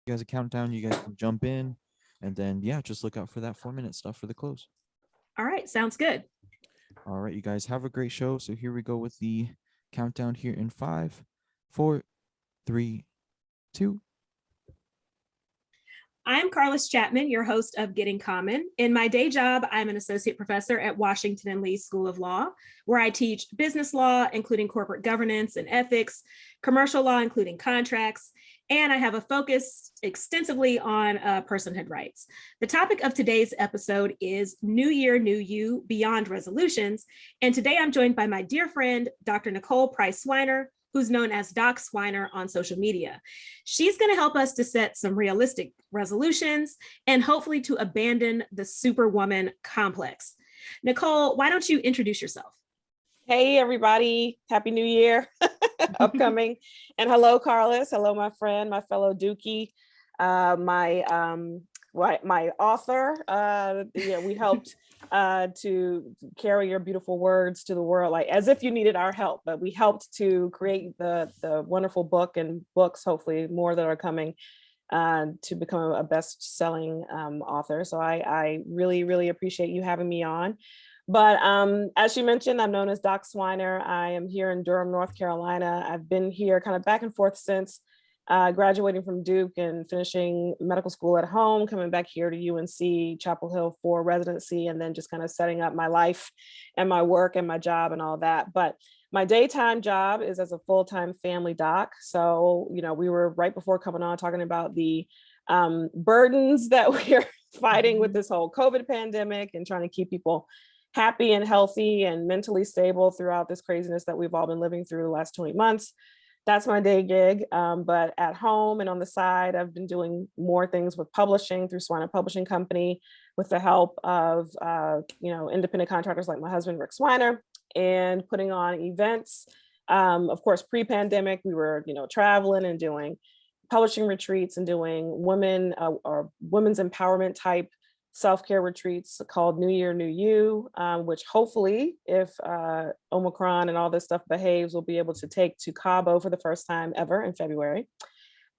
You guys a countdown. You guys can jump in, and then yeah, just look out for that 4 minute stuff for the close. All right, sounds good. All right, you guys have a great show. So here we go with the countdown here in 5, 4, 3, 2. I'm Carlos Chapman, your host of Getting Common. In my day job, I'm an associate professor at Washington and Lee School of Law, where I teach business law, including corporate governance and ethics, commercial law, including contracts, and I have a focus extensively on personhood rights. The topic of today's episode is New Year, New You, Beyond Resolutions. And today I'm joined by my dear friend, Dr. Nicole Price Swiner, who's known as Doc Swiner on social media. She's going to help us to set some realistic resolutions and hopefully to abandon the Superwoman complex. Nicole, why don't you introduce yourself? Hey, everybody. Happy New Year upcoming. And hello, Carlos. Hello, my friend, my fellow Dookie, my author. We helped to carry your beautiful words to the world, like as if you needed our help, but we helped to create the wonderful book and books, hopefully more that are coming to become a best-selling author. So I really, really appreciate you having me on. But as you mentioned, I'm known as Doc Swiner. I am here in Durham, North Carolina. I've been here kind of back and forth since graduating from Duke and finishing medical school at home, coming back here to UNC Chapel Hill for residency, and then just kind of setting up my life and my work and my job and all that. But my daytime job is as a full-time family doc. So, we were right before coming on talking about the burdens that we're fighting with this whole COVID pandemic and trying to keep people happy and healthy and mentally stable throughout this craziness that we've all been living through the last 20 months. That's my day gig. But at home and on the side, I've been doing more things with publishing through Swiner Publishing Company with the help of, independent contractors like my husband, Rick Swiner, and putting on events. Of course, pre-pandemic, we were, traveling and doing publishing retreats and doing women's empowerment type self-care retreats called New Year, New You, which hopefully, if Omicron and all this stuff behaves, we'll be able to take to Cabo for the first time ever in February.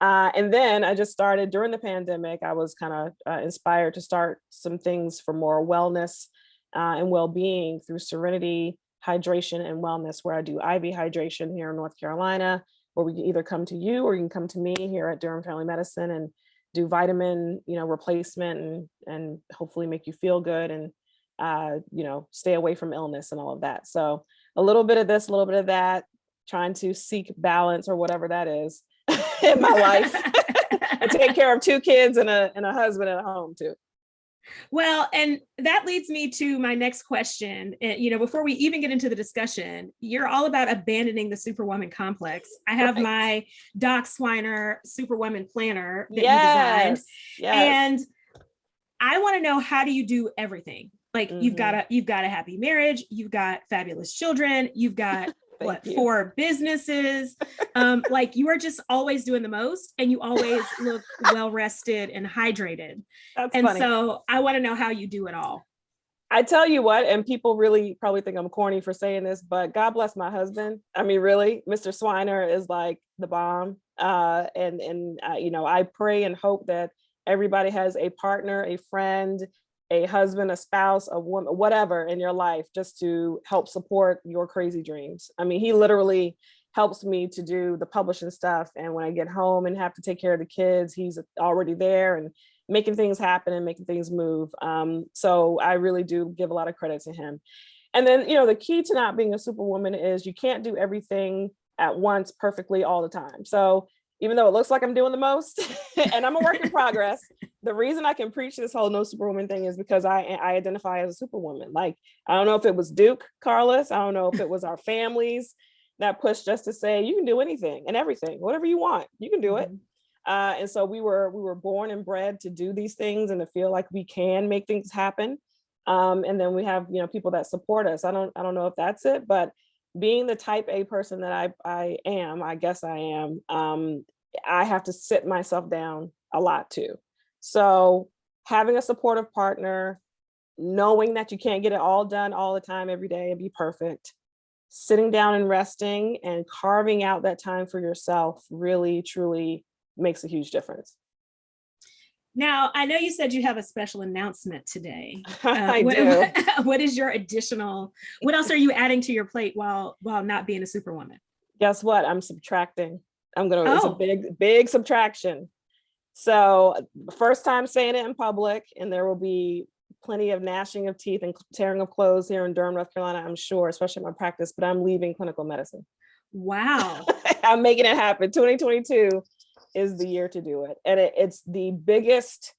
And then I just started during the pandemic. I was kind of inspired to start some things for more wellness and well-being through Serenity Hydration and Wellness, where I do IV hydration here in North Carolina, where we can either come to you or you can come to me here at Durham Family Medicine and do vitamin, replacement and hopefully make you feel good and, stay away from illness and all of that. So a little bit of this, a little bit of that, trying to seek balance or whatever that is in my life and take care of 2 kids and a husband at home too. Well, and that leads me to my next question. Before we even get into the discussion, you're all about abandoning the Superwoman complex. I have my Doc Swiner Superwoman planner that you designed. Yes. And I want to know, how do you do everything? Like you've got a happy marriage, you've got fabulous children, you've got 4 businesses. Like you are just always doing the most and you always look well rested and hydrated. That's and funny. So I want to know how you do it all. I tell you what, and people really probably think I'm corny for saying this, but God bless my husband. I mean, really, Mr. Swiner is like the bomb. I pray and hope that everybody has a partner, a friend, a husband, a spouse, a woman, whatever in your life, just to help support your crazy dreams. I mean, he literally helps me to do the publishing stuff. And when I get home and have to take care of the kids, he's already there and making things happen and making things move. So I really do give a lot of credit to him. And then, the key to not being a superwoman is you can't do everything at once perfectly all the time. So even though it looks like I'm doing the most and I'm a work in progress, the reason I can preach this whole no superwoman thing is because I identify as a superwoman. Like, I don't know if it was Duke, Carlos, I don't know if it was our families that pushed us to say, you can do anything and everything, whatever you want, you can do it. And so we were born and bred to do these things and to feel like we can make things happen. And then we have, people that support us. I don't know if that's it, but being the type A person that I am, I guess I am, I have to sit myself down a lot too. So having a supportive partner, knowing that you can't get it all done all the time, every day and be perfect, sitting down and resting and carving out that time for yourself really, truly makes a huge difference. Now, I know you said you have a special announcement today. I do. What is your what else are you adding to your plate while not being a superwoman? Guess what? I'm subtracting. It's a Oh, big subtraction. So first time saying it in public, and there will be plenty of gnashing of teeth and tearing of clothes here in Durham, North Carolina, I'm sure, especially in my practice, but I'm leaving clinical medicine. wow. I'm making it happen. 2022 is the year to do it. And it's the biggest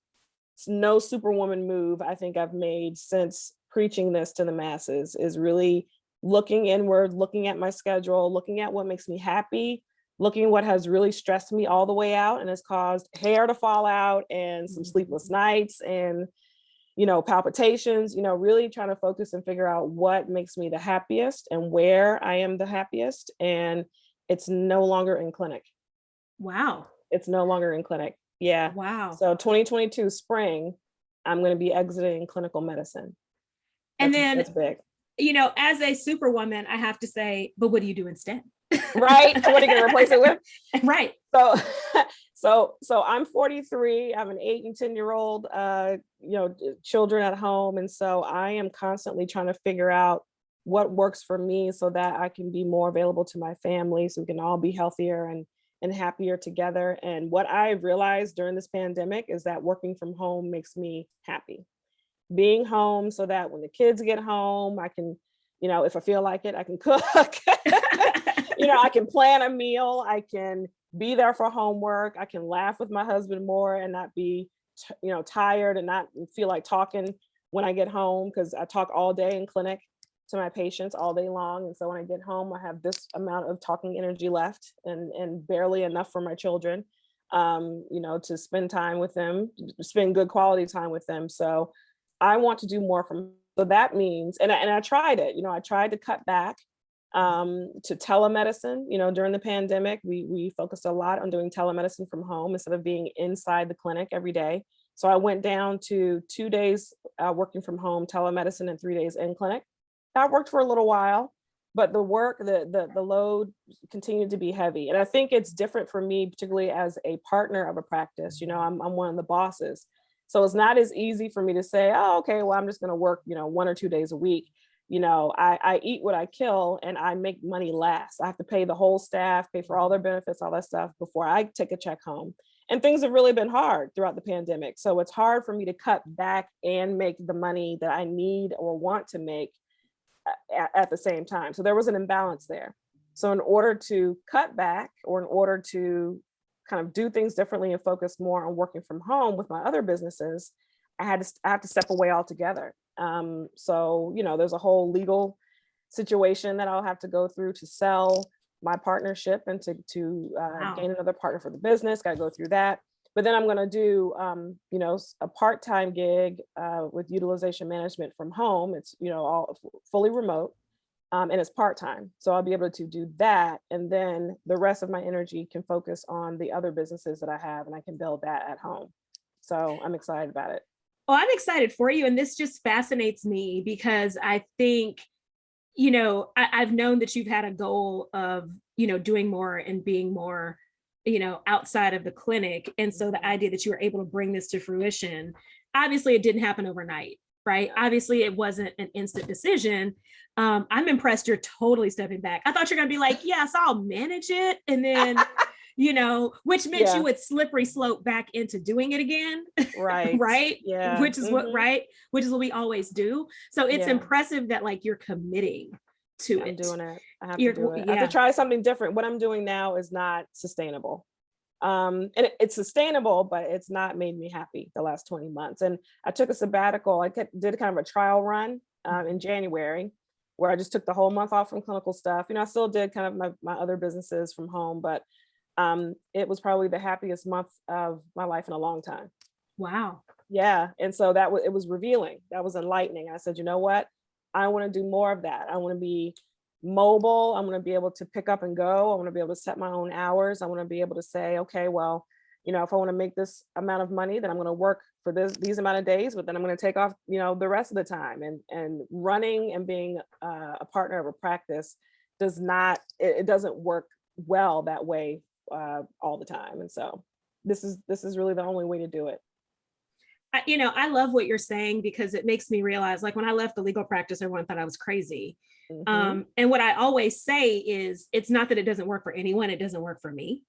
no superwoman move I think I've made since preaching this to the masses, is really looking inward, looking at my schedule, looking at what makes me happy, looking what has really stressed me all the way out and has caused hair to fall out and some sleepless nights and palpitations, really trying to focus and figure out what makes me the happiest and where I am the happiest. And it's no longer in clinic. Wow. It's no longer in clinic. Yeah. Wow. So 2022 spring, I'm going to be exiting clinical medicine. And then, that's big. As a superwoman, I have to say, but what do you do instead? Right. What are you going to replace it with? Right. So I'm 43. I have an 8 and 10-year-old, children at home. And so I am constantly trying to figure out what works for me so that I can be more available to my family, so we can all be healthier and happier together. And what I've realized during this pandemic is that working from home makes me happy. Being home so that when the kids get home, I can, if I feel like it, I can cook. I can plan a meal. I can be there for homework. I can laugh with my husband more and not be, tired and not feel like talking when I get home, because I talk all day in clinic to my patients all day long. And so when I get home, I have this amount of talking energy left and barely enough for my children, to spend time with them, spend good quality time with them. So I want to do more so that means, and I tried it, I tried to cut back to telemedicine. During the pandemic, we focused a lot on doing telemedicine from home instead of being inside the clinic every day. So I went down to 2 days working from home, telemedicine, and 3 days in clinic. That worked for a little while, but the load continued to be heavy. And I think it's different for me, particularly as a partner of a practice. I'm one of the bosses. So it's not as easy for me to say, oh, okay, well, I'm just going to work, 1 or 2 days a week. I eat what I kill and I make money last. I have to pay the whole staff, pay for all their benefits, all that stuff before I take a check home. And things have really been hard throughout the pandemic. So it's hard for me to cut back and make the money that I need or want to make at the same time. So there was an imbalance there. So in order to cut back, or in order to kind of do things differently and focus more on working from home with my other businesses, I have to step away altogether. So there's a whole legal situation that I'll have to go through to sell my partnership and to gain another partner for the business. Got to go through that. But then I'm going to do, a part-time gig with utilization management from home. It's, all fully remote, and it's part-time. So I'll be able to do that. And then the rest of my energy can focus on the other businesses that I have, and I can build that at home. So I'm excited about it. Well, I'm excited for you. And this just fascinates me because I think, I've known that you've had a goal of, doing more and being more, outside of the clinic. And so the idea that you were able to bring this to fruition, obviously it didn't happen overnight, right? Obviously it wasn't an instant decision. I'm impressed you're totally stepping back. I thought you're going to be like, yes, I'll manage it. And then, which meant you would slippery slope back into doing it again. Right. Right. Yeah. Which is what we always do. So it's impressive that like you're committing to it. I'm doing it. I have to do it. I have to try something different. What I'm doing now is not sustainable. And it's sustainable, but it's not made me happy the last 20 months. And I took a sabbatical. I did kind of a trial run in January, where I just took the whole month off from clinical stuff. I still did kind of my other businesses from home, but it was probably the happiest month of my life in a long time. Wow. Yeah. And so it was revealing. That was enlightening. I said, you know what? I want to do more of that. I want to be mobile. I want to be able to pick up and go. I want to be able to set my own hours. I want to be able to say, okay, well, if I want to make this amount of money, then I'm going to work for these amount of days, but then I'm going to take off, the rest of the time. And running and being a partner of a practice it doesn't work well that way all the time. And so this is really the only way to do it. I love what you're saying, because it makes me realize, like, when I left the legal practice, everyone thought I was crazy. And what I always say is, it's not that it doesn't work for anyone, it doesn't work for me.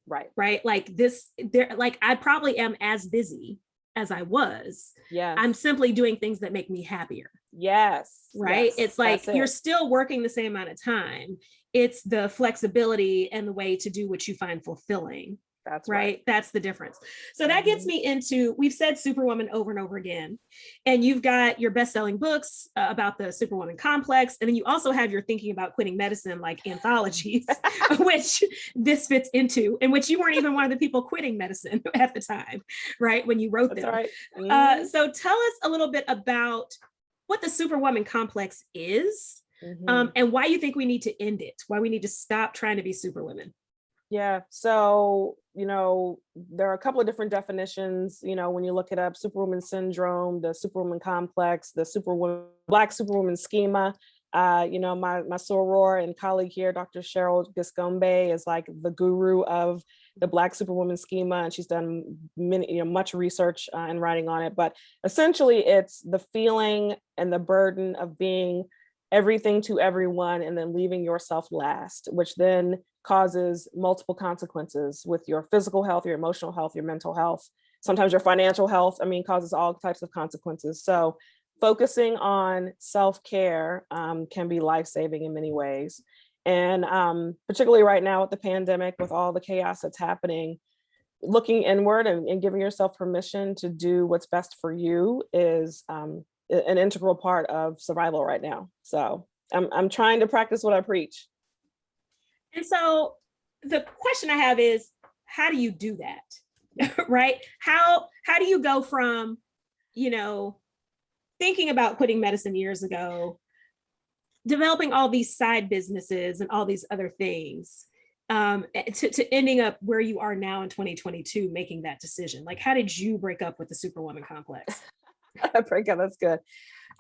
Right. Like I probably am as busy as I was. Yeah. I'm simply doing things that make me happier. Yes. Right. Yes, it's like you're still working the same amount of time. It's the flexibility and the way to do what you find fulfilling. That's right. That's the difference. So that gets me into, we've said Superwoman over and over again, and you've got your best-selling books about the Superwoman Complex. And then you also have your Thinking About Quitting Medicine, like, anthologies, which this fits into, in which you weren't even one of the people quitting medicine at the time, right? When you wrote them. Right. So tell us a little bit about what the Superwoman Complex is, and why you think we need to end it, why we need to stop trying to be superwomen. Yeah. So, there are a couple of different definitions, when you look it up: Superwoman syndrome, the Superwoman complex, the Black Superwoman schema. My soror and colleague here, Dr. Cheryl Giscombe, is like the guru of the Black Superwoman schema, and she's done much research and writing on it. But essentially, it's the feeling and the burden of being everything to everyone and then leaving yourself last, which then causes multiple consequences with your physical health, your emotional health, your mental health, sometimes your financial health. Causes all types of consequences. So focusing on self-care can be life-saving in many ways. And particularly right now with the pandemic, with all the chaos that's happening, looking inward and giving yourself permission to do what's best for you is an integral part of survival right now. So I'm trying to practice what I preach. And so the question I have is, how do you do that? Right? How do you go from, thinking about quitting medicine years ago, developing all these side businesses and all these other things, to ending up where you are now in 2022, making that decision? Like, how did you break up with the Superwoman Complex? Break up, that's good.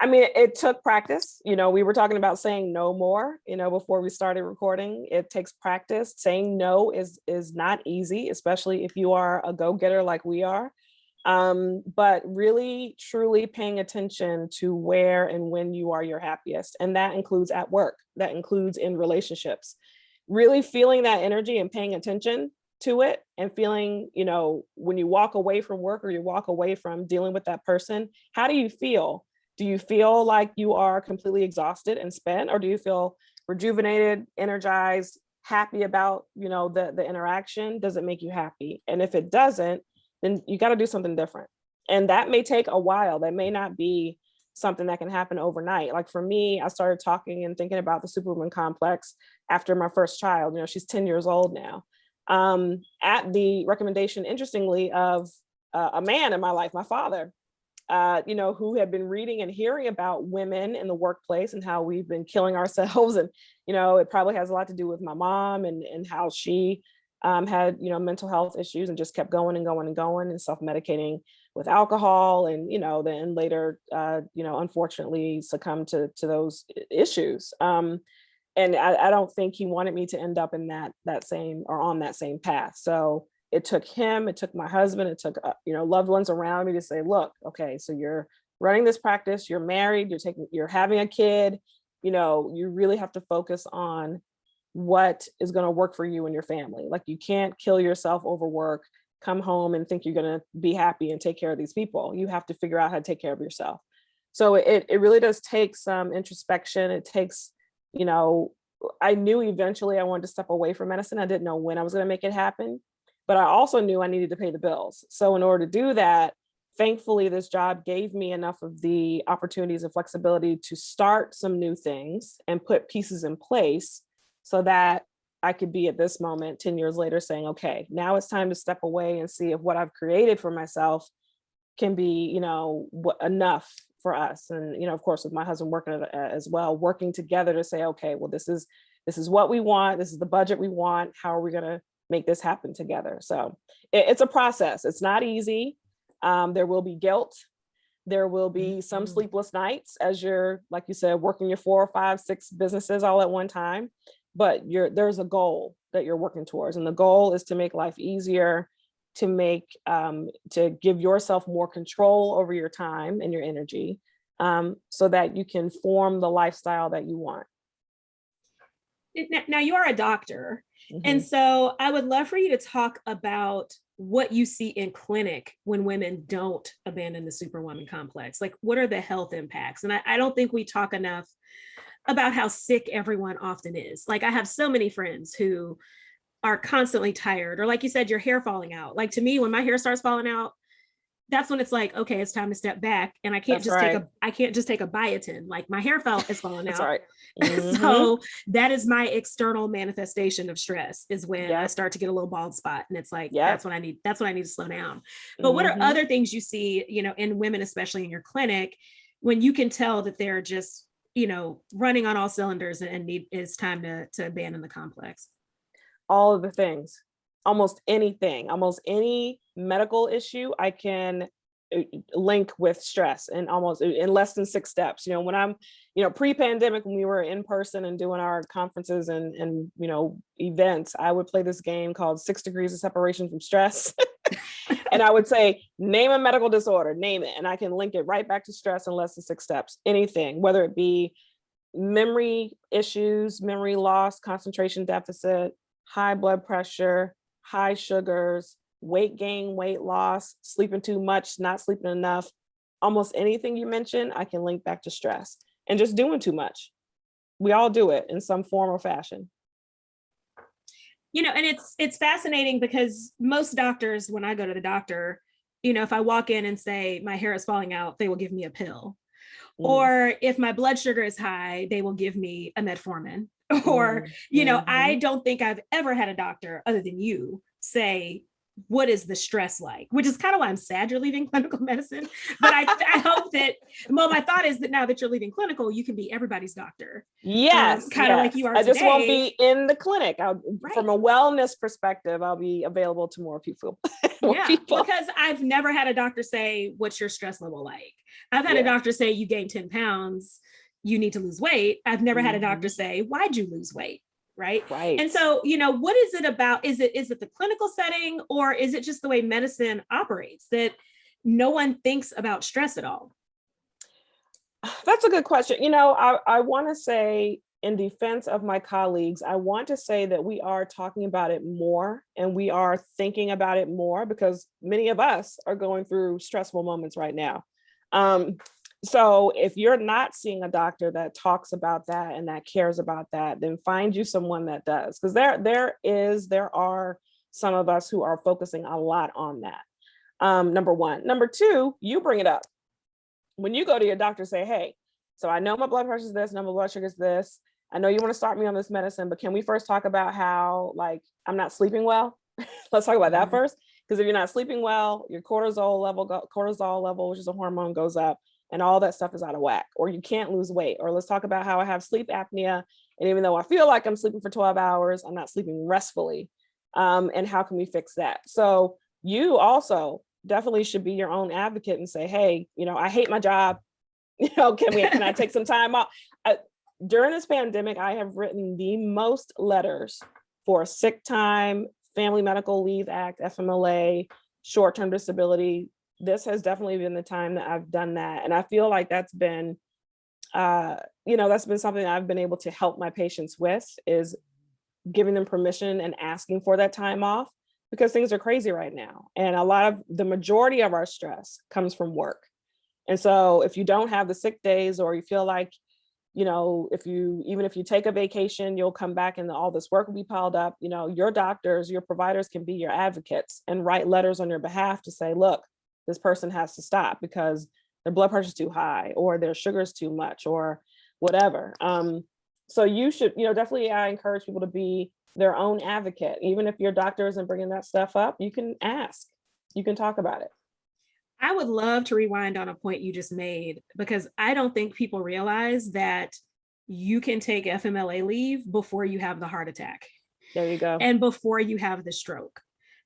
It took practice. We were talking about saying no more, before we started recording. It takes practice. Saying no is not easy, especially if you are a go-getter like we are. But really, truly paying attention to where and when you are your happiest. And that includes at work, that includes in relationships. Really feeling that energy and paying attention to it, and feeling, when you walk away from work or you walk away from dealing with that person, how do you feel? Do you feel like you are completely exhausted and spent, or do you feel rejuvenated, energized, happy about, the interaction? Does it make you happy? And if it doesn't, then you got to do something different. And that may take a while. That may not be something that can happen overnight. Like for me, I started talking and thinking about the Superwoman Complex after my first child. She's 10 years old now. At the recommendation, interestingly, of a man in my life, my father, who had been reading and hearing about women in the workplace and how we've been killing ourselves. And, it probably has a lot to do with my mom and how she had, mental health issues and just kept going and going and going and self-medicating with alcohol. And, then later, unfortunately succumbed to those issues. And I don't think he wanted me to end up in that same or on that same path. So it took him, it took my husband, it took, loved ones around me to say, look, okay, so you're running this practice, you're married, you're having a kid, you really have to focus on what is going to work for you and your family. Like, you can't kill yourself over work, come home and think you're going to be happy and take care of these people. You have to figure out how to take care of yourself. So it really does take some introspection. It takes, I knew eventually I wanted to step away from medicine. I didn't know when I was going to make it happen, but I also knew I needed to pay the bills. So in order to do that, thankfully, this job gave me enough of the opportunities and flexibility to start some new things and put pieces in place so that I could be at this moment 10 years later saying, okay, now it's time to step away and see if what I've created for myself can be, enough for us. And, of course, with my husband working as well, working together to say, okay, well, this is what we want. This is the budget we want. How are we going to make this happen together? So it's a process. It's not easy. There will be guilt. There will be some sleepless nights as you're, like you said, working your 4 or 5, 6 businesses all at one time. But there's a goal that you're working towards. And the goal is to make life easier, to give yourself more control over your time and your energy, so that you can form the lifestyle that you want. Now you are a doctor. Mhm. And so I would love for you to talk about what you see in clinic when women don't abandon the Superwoman complex. Like, what are the health impacts? And I don't think we talk enough about how sick everyone often is. Like, I have so many friends who are constantly tired, or like you said, your hair falling out. Like, to me, when my hair starts falling out, that's when it's like, okay, it's time to step back. And I can't just take a biotin. Like, my hair is falling That's out. right. Mhm. So that is my external manifestation of stress, is when I Yep. start to get a little bald spot. And it's like, Yep. that's when I need to slow down. But what are Mhm. other things you see, in women, especially in your clinic, when you can tell that they're just, running on all cylinders and it's time to abandon the complex? All of the things, almost anything, almost any medical issue I can link with stress, and almost in less than 6 steps. When I'm, pre-pandemic, when we were in person and doing our conferences and events, I would play this game called 6 Degrees of Separation from Stress. And I would say, name a medical disorder, name it. And I can link it right back to stress in less than 6 steps. Anything, whether it be memory issues, memory loss, concentration deficit, high blood pressure, high sugars, weight gain, weight loss, sleeping too much, not sleeping enough. Almost anything you mention, I can link back to stress and just doing too much. We all do it in some form or fashion. And it's fascinating, because most doctors, when I go to the doctor, if I walk in and say my hair is falling out, they will give me a pill. Or if my blood sugar is high, they will give me a metformin. Or, I don't think I've ever had a doctor other than you say, what is the stress like? Which is kind of why I'm sad you're leaving clinical medicine. But I hope that, well, my thought is that now that you're leaving clinical, you can be everybody's doctor. Yes. Kind of like you are I today. just won't be in the clinic. Right. From a wellness perspective, I'll be available to more people. Because I've never had a doctor say, what's your stress level like? I've had a doctor say, you gained 10 pounds, you need to lose weight. I've never had a doctor say, why'd you lose weight? Right. And so, what is it about? Is it the clinical setting, or is it just the way medicine operates that no one thinks about stress at all? That's a good question. I want to say, in defense of my colleagues, I want to say that we are talking about it more and we are thinking about it more, because many of us are going through stressful moments right now. So if you're not seeing a doctor that talks about that and that cares about that, then find you someone that does. Because there are some of us who are focusing a lot on that. Number one. Number two, you bring it up. When you go to your doctor, say, hey, so I know my blood pressure is this, and my blood sugar is this. I know you want to start me on this medicine, but can we first talk about how, like, I'm not sleeping well? Let's talk about that first. Because if you're not sleeping well, your cortisol level, which is a hormone, goes up, and all that stuff is out of whack, or you can't lose weight. Or let's talk about how I have sleep apnea, and even though I feel like I'm sleeping for 12 hours, I'm not sleeping restfully. And how can we fix that? So you also definitely should be your own advocate and say, hey, I hate my job. Can I take some time off? During this pandemic, I have written the most letters for sick time, Family Medical Leave Act, FMLA, short-term disability. This has definitely been the time that I've done that. And I feel like that's been something I've been able to help my patients with, is giving them permission and asking for that time off, because things are crazy right now. And the majority of our stress comes from work. And so if you don't have the sick days, or you feel like, if you take a vacation, you'll come back and all this work will be piled up, your doctors, your providers can be your advocates and write letters on your behalf to say, look, this person has to stop because their blood pressure is too high, or their sugar is too much, or whatever. So you should, definitely, I encourage people to be their own advocate. Even if your doctor isn't bringing that stuff up, you can ask, you can talk about it. I would love to rewind on a point you just made, because I don't think people realize that you can take FMLA leave before you have the heart attack. There you go. And before you have the stroke.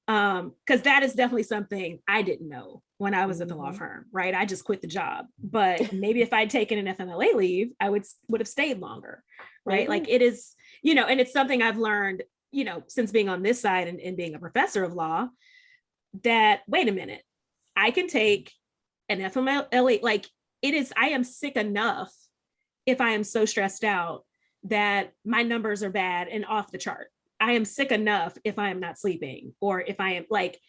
Because that is definitely something I didn't know when I was at the law firm, right? I just quit the job. But maybe if I'd taken an FMLA leave, I would have stayed longer, right? Like, it is, and it's something I've learned, since being on this side and being a professor of law. that, wait a minute, I can take an FMLA, like I am sick enough if I am so stressed out that my numbers are bad and off the chart. I am sick enough if I am not sleeping, or if I am like,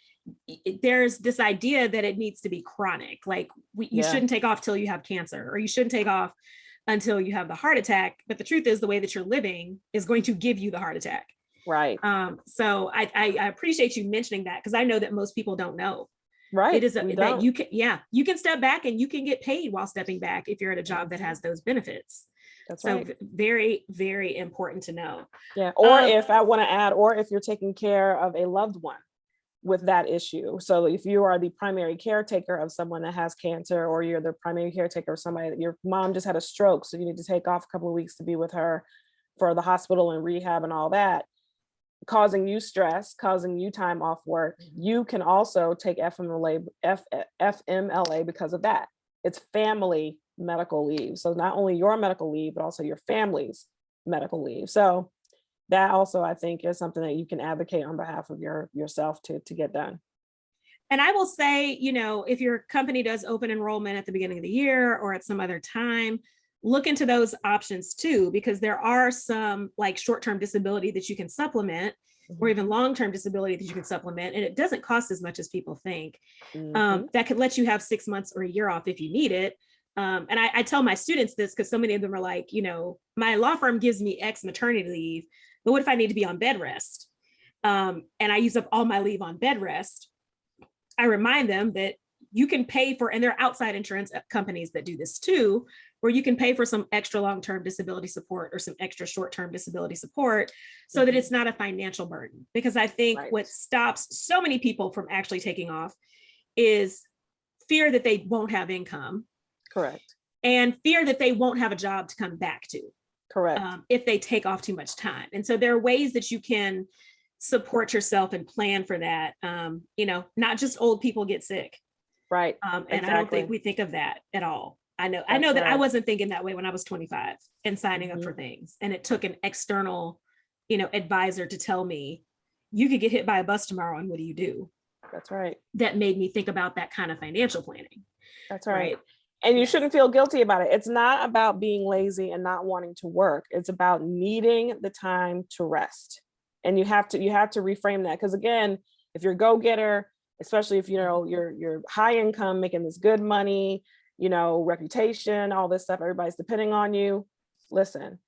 there's this idea that it needs to be chronic. Like you shouldn't take off till you have cancer, or you shouldn't take off until you have the heart attack. But the truth is, the way that you're living is going to give you the heart attack. Right. So I appreciate you mentioning that, because I know that most people don't know. Right. It is that you can step back and you can get paid while stepping back if you're at a job that has those benefits. That's so right. Very, very important to know. Yeah. Or if I want to add, or if you're taking care of a loved one with that issue. So if you are the primary caretaker of someone that has cancer, or you're the primary caretaker of somebody that your mom just had a stroke, so you need to take off a couple of weeks to be with her for the hospital and rehab and all that, causing you stress, causing you time off work, you can also take FMLA because of that. It's family medical leave. So not only your medical leave, but also your family's medical leave. So that also, I think, is something that you can advocate on behalf of yourself to get done. And I will say, if your company does open enrollment at the beginning of the year or at some other time, look into those options too, because there are some like short-term disability that you can supplement, or even long-term disability that you can supplement, and it doesn't cost as much as people think. That could let you have 6 months or a year off if you need it. And I tell my students this, because so many of them are like, my law firm gives me X maternity leave, but what if I need to be on bed rest? And I use up all my leave on bed rest. I remind them that you can pay for, and there are outside insurance companies that do this too, where you can pay for some extra long-term disability support or some extra short-term disability support, so that it's not a financial burden. Because I think what stops so many people from actually taking off is fear that they won't have income. Correct. And fear that they won't have a job to come back to. Correct. If they take off too much time. And so there are ways that you can support yourself and plan for that. Not just old people get sick. Right. And I don't think we think of that at all. I know that I wasn't thinking that way when I was 25 and signing up for things. And it took an external, advisor to tell me, you could get hit by a bus tomorrow, and what do you do? That's right. That made me think about that kind of financial planning. That's right. And you shouldn't feel guilty about it. It's not about being lazy and not wanting to work. It's about needing the time to rest. And you have to reframe that. Because again, if you're a go-getter, especially if you're high income, making this good money, reputation, all this stuff, everybody's depending on you. Listen,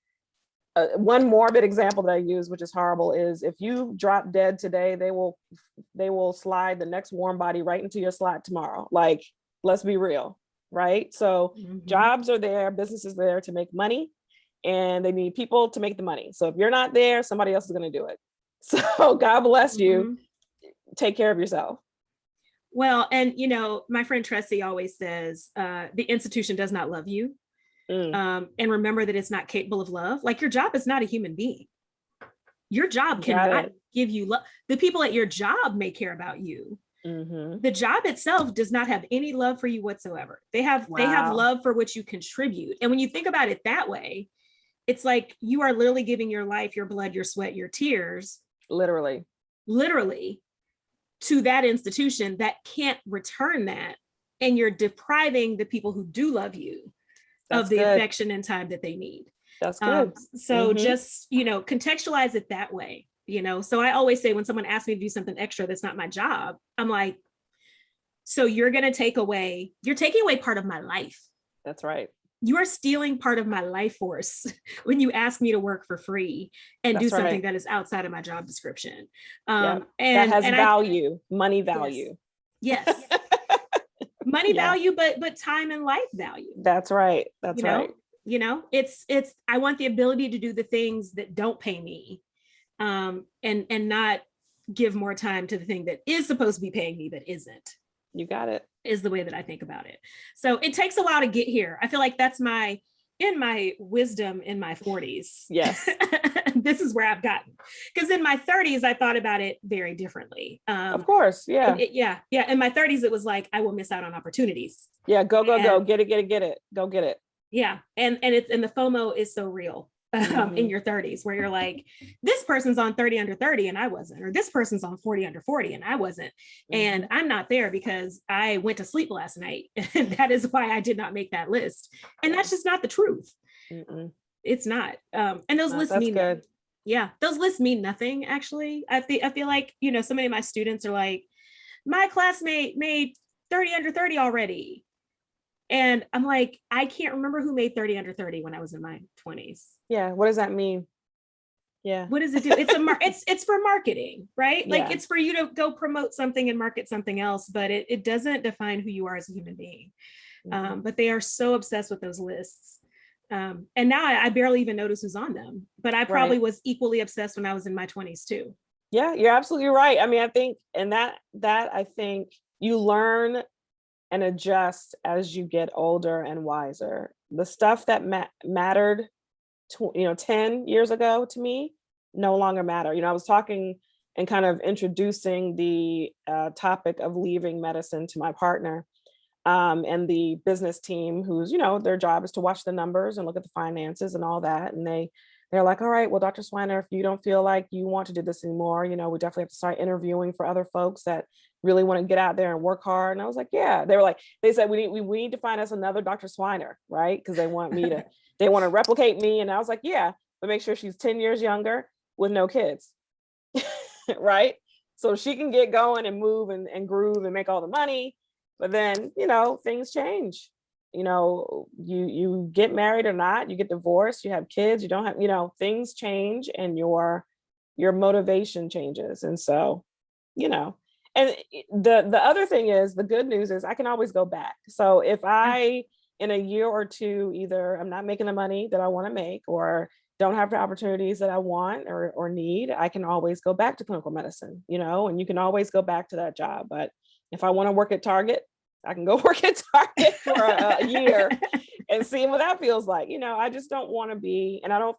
one morbid example that I use, which is horrible, is if you drop dead today, they will slide the next warm body right into your slot tomorrow. Like, let's be real. Right. So jobs are there, businesses are there to make money, and they need people to make the money. So if you're not there, somebody else is going to do it. So God bless you. Take care of yourself. Well, and my friend Tressie always says, the institution does not love you. And remember that it's not capable of love. Like, your job is not a human being. Your job cannot give you love. The people at your job may care about you. The job itself does not have any love for you whatsoever. They have love for what you contribute. And when you think about it that way, it's like you are literally giving your life, your blood, your sweat, your tears, literally to that institution that can't return that. And you're depriving the people who do love you of the affection and time that they need. That's good. So just, contextualize it that way. So I always say, when someone asks me to do something extra that's not my job, I'm like, so you're taking away part of my life. That's right. You are stealing part of my life force when you ask me to work for free and do something that is outside of my job description. And that has value, money value. Yes. Money value, but time and life value. That's right. That's right. It's I want the ability to do the things that don't pay me. And not give more time to the thing that is supposed to be paying me but isn't. You got it. Is the way that I think about it. So it takes a while to get here. I feel like that's in my wisdom in my 40s. Yes. This is where I've gotten. Because in my 30s, I thought about it very differently. Of course. Yeah. In my 30s, it was like, I will miss out on opportunities. Yeah. Go. Get it. Go get it. Yeah. And the FOMO is so real. in your 30s, where you're like, this person's on 30 under 30 and I wasn't, or this person's on 40 under 40 and I wasn't. And I'm not there because I went to sleep last night. And that is why I did not make that list. And that's just not the truth. It's not. And those lists mean good. Yeah, those lists mean nothing, actually. I feel like, you know, so many of my students are like, my classmate made 30 under 30 already. And I'm like, I can't remember who made 30 under 30 when I was in my 20s. Yeah. What does that mean? Yeah. What does it do? It's for marketing, right? Like it's for you to go promote something and market something else, but it doesn't define who you are as a human being. But they are so obsessed with those lists. And now I barely even notice who's on them, but I probably was equally obsessed when I was in my 20s too. Yeah, you're absolutely right. I mean, I think, and that I think you learn and adjust as you get older and wiser. The stuff that mattered, 10 years ago to me, no longer matter. You know, I was talking and kind of introducing the topic of leaving medicine to my partner and the business team, who's, you know, their job is to watch the numbers and look at the finances and all that. And they're like, all right, well, Dr. Swiner, if you don't feel like you want to do this anymore, you know, we definitely have to start interviewing for other folks that really want to get out there and work hard. And I was like, yeah. They said we need to find us another Dr. Swiner, right? Because they want to replicate me. And I was like, yeah, but make sure she's 10 years younger with no kids, right? So she can get going and move and groove and make all the money. But then, you know, things change. You know, you get married or not, you get divorced, you have kids, you don't have, you know, things change and your motivation changes. And so, you know, and the other thing is, the good news is I can always go back. So if I, in a year or two, either I'm not making the money that I want to make or don't have the opportunities that I want or need, I can always go back to clinical medicine, you know, and you can always go back to that job. But if I want to work at Target, I can go work at Target for a year and see what that feels like. You know, I just don't want to be, and I don't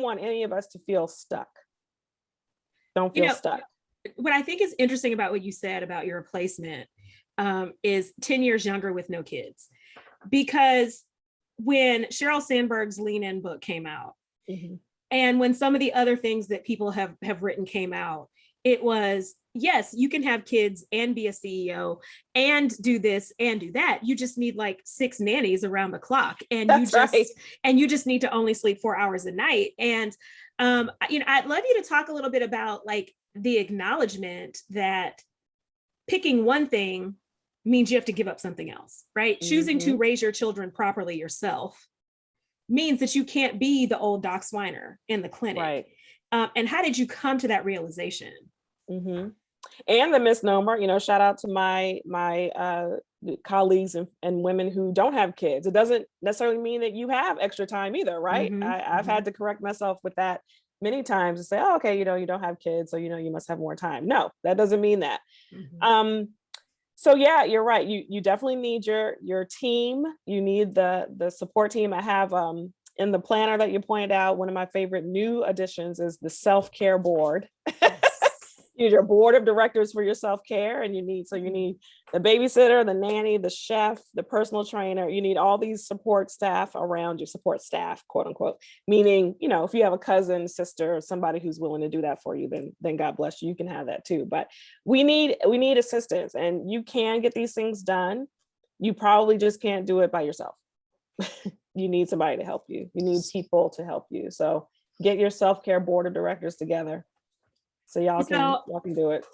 want any of us to feel stuck. Don't feel stuck. What I think is interesting about what you said about your replacement is 10 years younger with no kids. Because when Sheryl Sandberg's Lean In book came out, and when some of the other things that people have written came out, it was, yes, you can have kids and be a CEO and do this and do that. You just need like 6 nannies around the clock. And you just need to only sleep 4 hours a night. And, you know, I'd love you to talk a little bit about like the acknowledgement that picking one thing means you have to give up something else, right? Choosing to raise your children properly yourself means that you can't be the old Doc Swiner in the clinic. Right. And how did you come to that realization? And the misnomer, you know, shout out to my colleagues and women who don't have kids. It doesn't necessarily mean that you have extra time either, right? I've had to correct myself with that many times and say, oh, okay, you know, you don't have kids, so, you know, you must have more time. No, that doesn't mean that. So yeah, you're right. You definitely need your team. You need the support team. I have in the planner that you pointed out, one of my favorite new additions is the self-care board. You need your board of directors for your self-care, and you need the babysitter, the nanny, the chef, the personal trainer. You need all these support staff around you, support staff, quote unquote, meaning, you know, if you have a cousin, sister, or somebody who's willing to do that for you, then God bless you, you can have that too. But we need assistance, and you can get these things done. You probably just can't do it by yourself. You need somebody to help you. You need people to help you. So get your self-care board of directors together. So y'all can do it.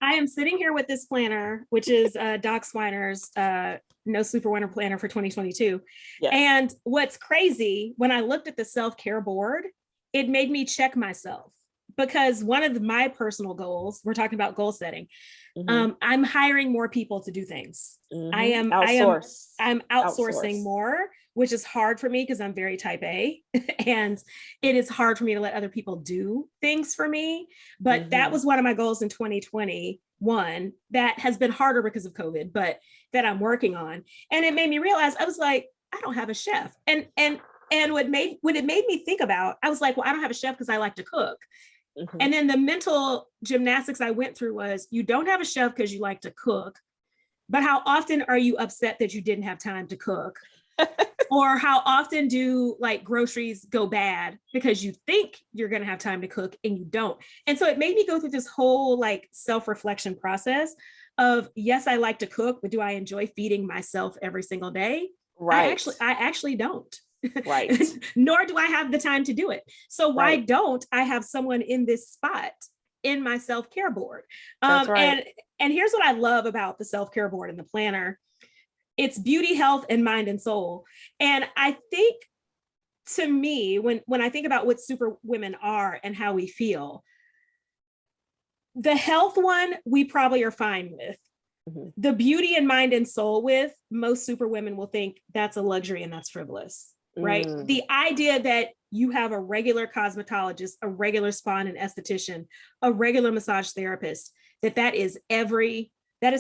I am sitting here with this planner, which is Doc Swiner's No Super Winter Planner for 2022. Yes. And what's crazy, when I looked at the self-care board, it made me check myself, because one of my personal goals, we're talking about goal setting, I'm hiring more people to do things. I'm outsourcing more, which is hard for me because I'm very type A, and it is hard for me to let other people do things for me. But that was one of my goals in 2021 that has been harder because of COVID, but that I'm working on. And it made me realize, I was like, I don't have a chef. And what it made me think about, I was like, well, I don't have a chef because I like to cook. And then the mental gymnastics I went through was, you don't have a chef because you like to cook, but how often are you upset that you didn't have time to cook? Or how often do like groceries go bad because you think you're going to have time to cook and you don't. And so it made me go through this whole like self-reflection process of, yes, I like to cook, but do I enjoy feeding myself every single day? Right. I actually don't. Right. Nor do I have the time to do it. So why Right. don't I have someone in this spot in my self-care board? That's right. And here's what I love about the self-care board and the planner. It's beauty, health, and mind and soul. And I think, to me, when I think about what super women are and how we feel, the health one, we probably are fine with. Mhm. The beauty and mind and soul with, most super women will think that's a luxury and that's frivolous, right? The idea that you have a regular cosmetologist, a regular spa and Esthetician, a regular massage therapist, that is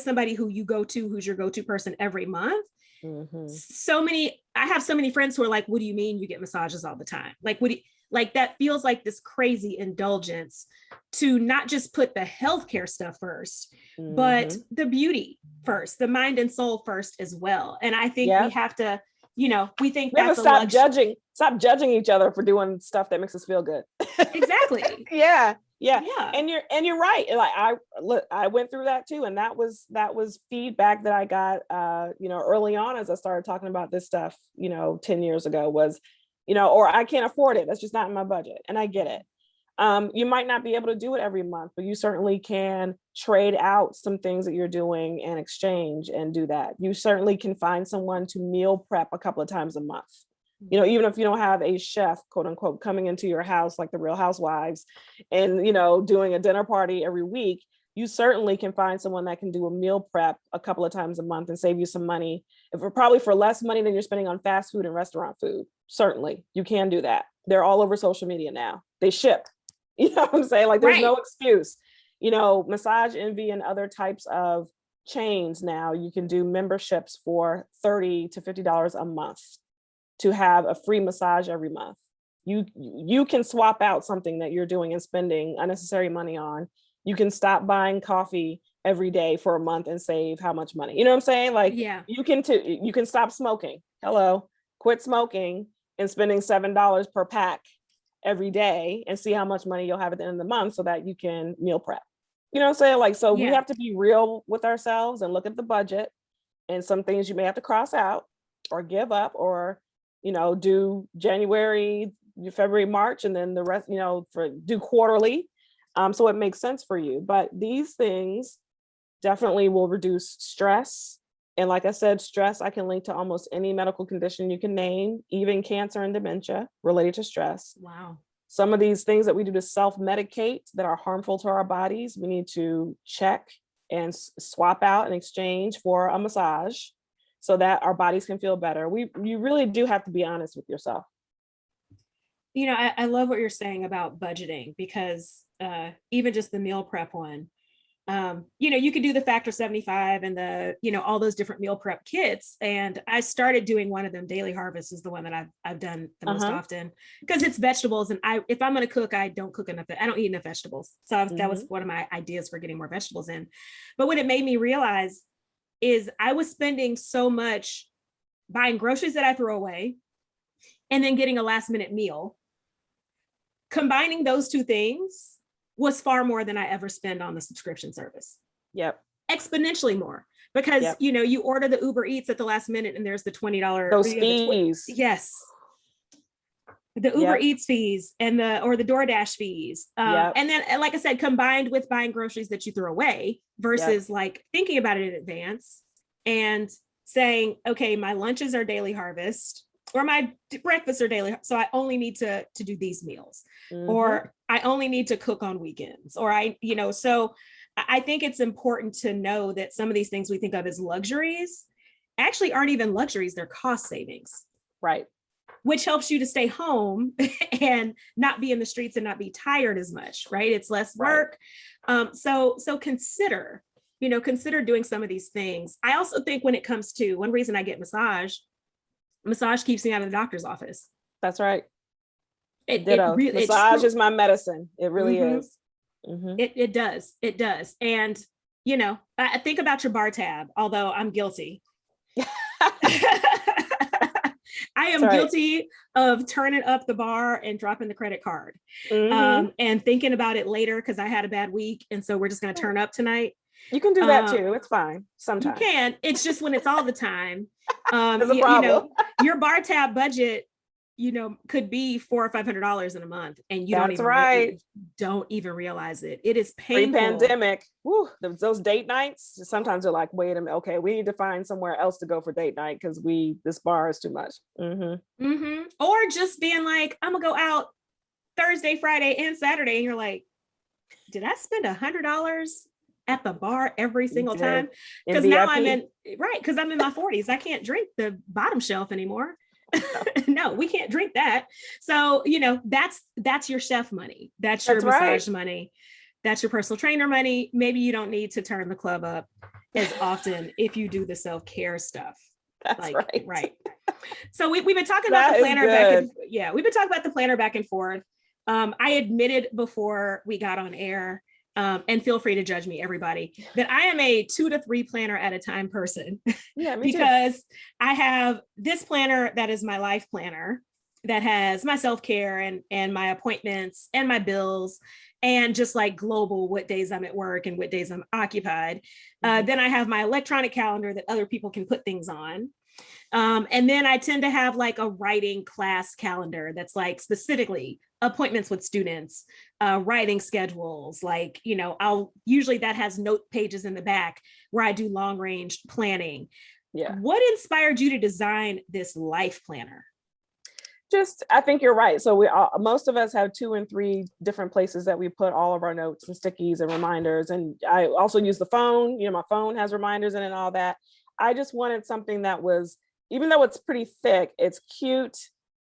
somebody who you go to, who's your go-to person every month. I have so many friends who are like, what do you mean you get massages all the time? Like, that feels like this crazy indulgence to not just put the healthcare stuff first, but the beauty first, the mind and soul first as well. And I think we have to, we think we have that's to stop judging each other for doing stuff that makes us feel good. Exactly. Yeah. Yeah. And you're right. Like I went through that too. And that was feedback that I got, early on as I started talking about this stuff, 10 years ago was, or I can't afford it. That's just not in my budget. And I get it. You might not be able to do it every month, but you certainly can trade out some things that you're doing and exchange and do that. You certainly can find someone to meal prep a couple of times a month. Even if you don't have a chef, quote unquote, coming into your house like the Real Housewives and, doing a dinner party every week, you certainly can find someone that can do a meal prep a couple of times a month and save you some money, probably for less money than you're spending on fast food and restaurant food. Certainly, you can do that. They're all over social media now. They ship. You know what I'm saying? Like, there's no excuse. Massage Envy and other types of chains now, you can do memberships for $30 to $50 a month to have a free massage every month. You can swap out something that you're doing and spending unnecessary money on. You can stop buying coffee every day for a month and save how much money? You know what I'm saying? Like, you can stop smoking. Quit smoking and spending $7 per pack every day and see how much money you'll have at the end of the month so that you can meal prep. You know what I'm saying? Like, so we have to be real with ourselves and look at the budget, and some things you may have to cross out or give up, or, do January, February, March, and then the rest, do quarterly. So it makes sense for you. But these things definitely will reduce stress. And like I said, stress, I can link to almost any medical condition you can name, even cancer and dementia related to stress. Wow. Some of these things that we do to self-medicate that are harmful to our bodies, we need to check and swap out and exchange for a massage so that our bodies can feel better. You really do have to be honest with yourself. I love what you're saying about budgeting, because even just the meal prep one, you could do the Factor 75 and all those different meal prep kits. And I started doing one of them. Daily Harvest is the one that I've done the most often, because it's vegetables. And if I'm going to cook, I don't cook enough. I don't eat enough vegetables. So that was one of my ideas for getting more vegetables in. But what it made me realize is I was spending so much buying groceries that I throw away and then getting a last minute meal. Combining those two things was far more than I ever spend on the subscription service. Yep. Exponentially more, because, you order the Uber Eats at the last minute and there's the $20. Those fees. Yes. The Uber Eats fees and the DoorDash fees. And then, like I said, combined with buying groceries that you throw away versus like thinking about it in advance and saying, okay, my lunches are Daily Harvest, or my breakfasts are daily. So I only need to do these meals, or I only need to cook on weekends, or so I think it's important to know that some of these things we think of as luxuries actually aren't even luxuries. They're cost savings. Right. Which helps you to stay home and not be in the streets and not be tired as much. Right. It's less work. So consider doing some of these things. I also think when it comes to one reason I get massage keeps me out of the doctor's office. That's right. Massage is my medicine. It really is. It does. And, I think about your bar tab, although I'm guilty. I am right. guilty of turning up the bar and dropping the credit card, and thinking about it later because I had a bad week. And so we're just going to turn up tonight. You can do that too. It's fine. Sometimes you can. It's just when it's all the time. There's a problem. Your bar tab budget, could be $400 or $500 in a month, and you don't even realize it. It is painful. Pre-pandemic, those date nights. Sometimes they're like, wait a minute, okay, we need to find somewhere else to go for date night because this bar is too much. Or just being like, I'm gonna go out Thursday, Friday, and Saturday, and you're like, did I spend $100 at the bar every single time? Because now I'm in my 40s. I can't drink the bottom shelf anymore. No, we can't drink that. So, that's your chef money. That's your massage money. That's your personal trainer money. Maybe you don't need to turn the club up as often if you do the self-care stuff. That's right. So we've been talking about the planner we've been talking about the planner back and forth. I admitted before we got on air, and feel free to judge me, everybody, that I am a 2 to 3 planner at a time person. Yeah, me because too. I have this planner that is my life planner that has my self-care and my appointments and my bills and just like global what days I'm at work and what days I'm occupied. Then I have my electronic calendar that other people can put things on. And then I tend to have like a writing class calendar that's like specifically appointments with students, writing schedules, like, I'll usually that has note pages in the back where I do long range planning. Yeah. What inspired you to design this life planner? I think you're right. So most of us have 2 and 3 different places that we put all of our notes and stickies and reminders. And I also use the phone, my phone has reminders in it and all that. I just wanted something that was, even though it's pretty thick, it's cute.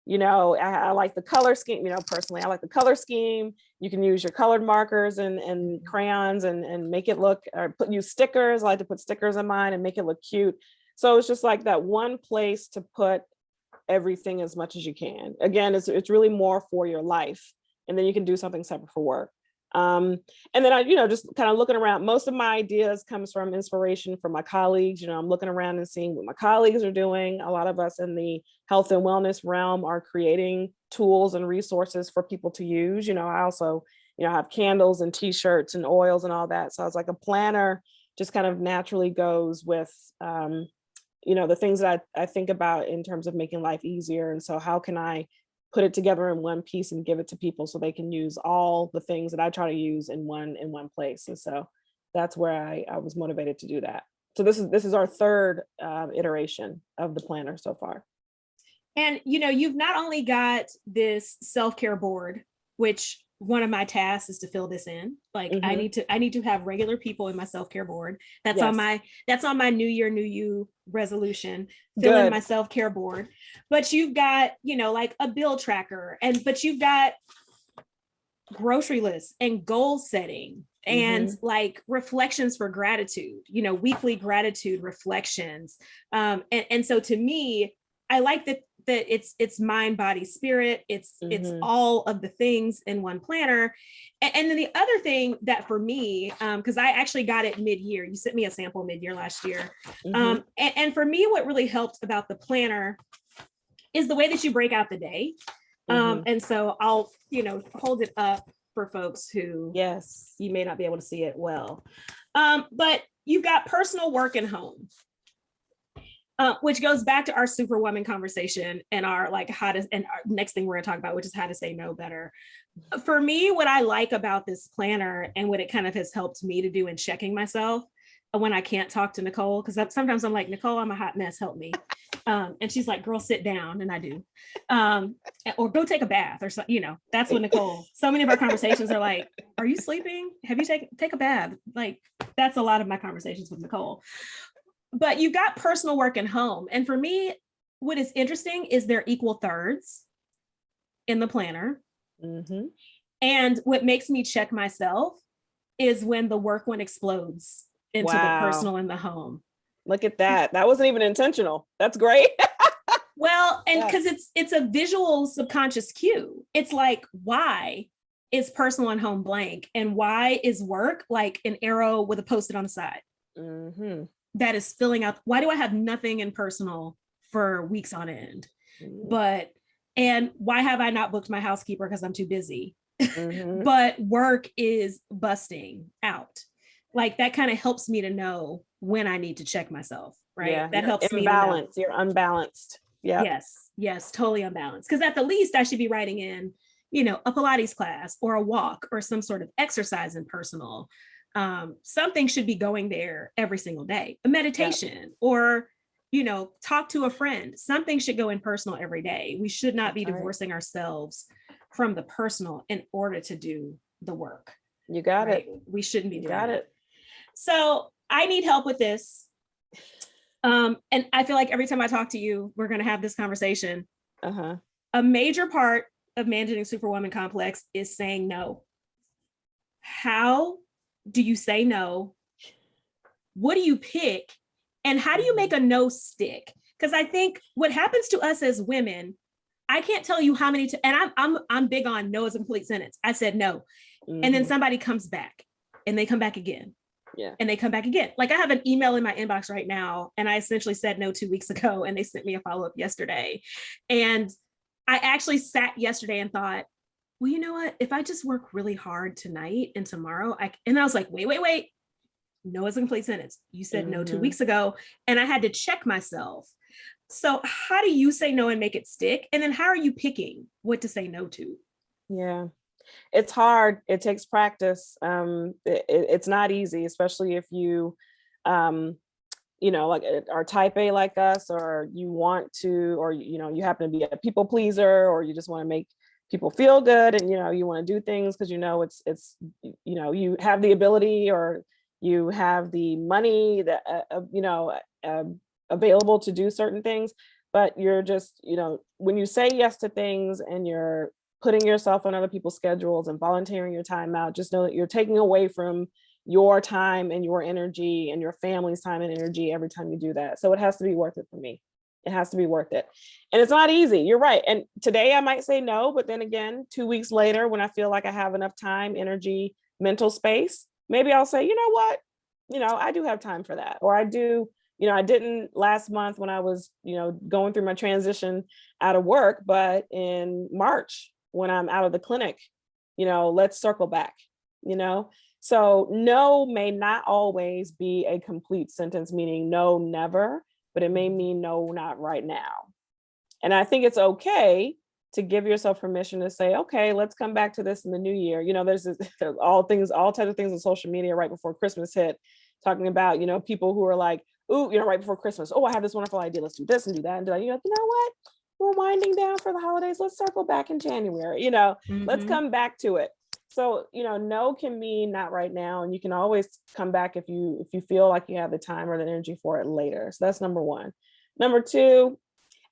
I like the color scheme, personally, I like the color scheme. You can use your colored markers and crayons and make it look, or use stickers. I like to put stickers in mine and make it look cute. So it's just like that one place to put everything as much as you can. Again, it's really more for your life. And then you can do something separate for work. And then I, just kind of looking around, most of my ideas comes from inspiration from my colleagues. I'm looking around and seeing what my colleagues are doing. A lot of us in the health and wellness realm are creating tools and resources for people to use. I also, have candles and t-shirts and oils and all that. So I was like, a planner just kind of naturally goes with, the things that I think about in terms of making life easier. And so how can I put it together in one piece and give it to people so they can use all the things that I try to use in one place. And so that's where I was motivated to do that. So this is our third iteration of the planner so far. And, you've not only got this self-care board, which one of my tasks is to fill this in. Like I need to have regular people in my self-care board. That's on my New Year, New You resolution, fill in my self-care board. But you've got, like a bill tracker, but you've got grocery lists and goal setting and like reflections for gratitude, weekly gratitude reflections. And so to me, I like that it's mind, body, spirit. It's all of the things in one planner. And then the other thing that for me, because I actually got it mid-year, you sent me a sample mid-year last year. And for me, what really helped about the planner is the way that you break out the day. And so I'll, hold it up for folks who you may not be able to see it well. But you've got personal, work, and home. Which goes back to our Superwoman conversation and our our next thing we're going to talk about, which is how to say no better. For me, what I like about this planner and what it kind of has helped me to do in checking myself when I can't talk to Nicole, because sometimes I'm like, Nicole, I'm a hot mess, help me. And she's like, girl, sit down. And I do. Or go take a bath or something, that's what Nicole, so many of our conversations are like, are you sleeping? Have you take a bath? Like, that's a lot of my conversations with Nicole. But you've got personal, work, and home. And for me, what is interesting is they're equal thirds in the planner. And what makes me check myself is when the work one explodes into the personal and the home. Look at that. That wasn't even intentional. That's great. Well, and because it's a visual subconscious cue. It's like, why is personal and home blank? And why is work like an arrow with a Post-it on the side? That is filling out. Why do I have nothing in personal for weeks on end? But, and why have I not booked my housekeeper? Because I'm too busy. Mm-hmm. But work is busting out. Like that kind of helps me to know when I need to check myself, right? Yeah, That helps me to know. You're unbalanced. Yeah. Yes, totally unbalanced. Because at the least, I should be writing in, a Pilates class or a walk or some sort of exercise in personal. Something should be going there every single day. A meditation or, talk to a friend. Something should go in personal every day. We should not be divorcing ourselves from the personal in order to do the work. You got it. We shouldn't be doing got that. it. So I need help with this. And I feel like every time I talk to you, we're going to have this conversation. A major part of managing Superwoman Complex is saying no. How do you say no? What do you pick? And how do you make a no stick? Because I think what happens to us as women, I can't tell you how many, and I'm big on no as a complete sentence. I said no. And then somebody comes back and they come back again. Yeah. And they come back again. Like I have an email in my inbox right now, and I essentially said no 2 weeks ago, and they sent me a follow-up yesterday. And I actually sat yesterday and thought, well, you know what? If I just work really hard tonight and tomorrow, I was like, wait. No is a complete sentence. You said no 2 weeks ago, and I had to check myself. So how do you say no and make it stick? And then how are you picking what to say no to? Yeah. It's hard. It takes practice. It's not easy, especially if you, like are type A like us, or you want to, or, you happen to be a people pleaser, or you just want to make people feel good. And, you want to do things because, it's, you have the ability, or you have the money that, available to do certain things, but you're just, when you say yes to things and you're putting yourself on other people's schedules and volunteering your time out, just know that you're taking away from your time and your energy and your family's time and energy every time you do that. So it has to be worth it for me. It has to be worth it. And it's not easy. You're right. And today I might say no, but then again, 2 weeks later, when I feel like I have enough time, energy, mental space, maybe I'll say, you know what, I do have time for that. Or I do, I didn't last month when I was, going through my transition out of work, but in March, when I'm out of the clinic, let's circle back, So no may not always be a complete sentence, meaning no, never, but it may mean no, not right now. And I think it's okay to give yourself permission to say, okay, let's come back to this in the new year. There's all types of things on social media right before Christmas hit, talking about, people who are like, ooh, right before Christmas, oh, I have this wonderful idea. Let's do this and do that and do that. You're like, you know what? We're winding down for the holidays. Let's circle back in January. Let's come back to it. So, no can mean not right now. And you can always come back if you feel like you have the time or the energy for it later. So that's number one. Number two,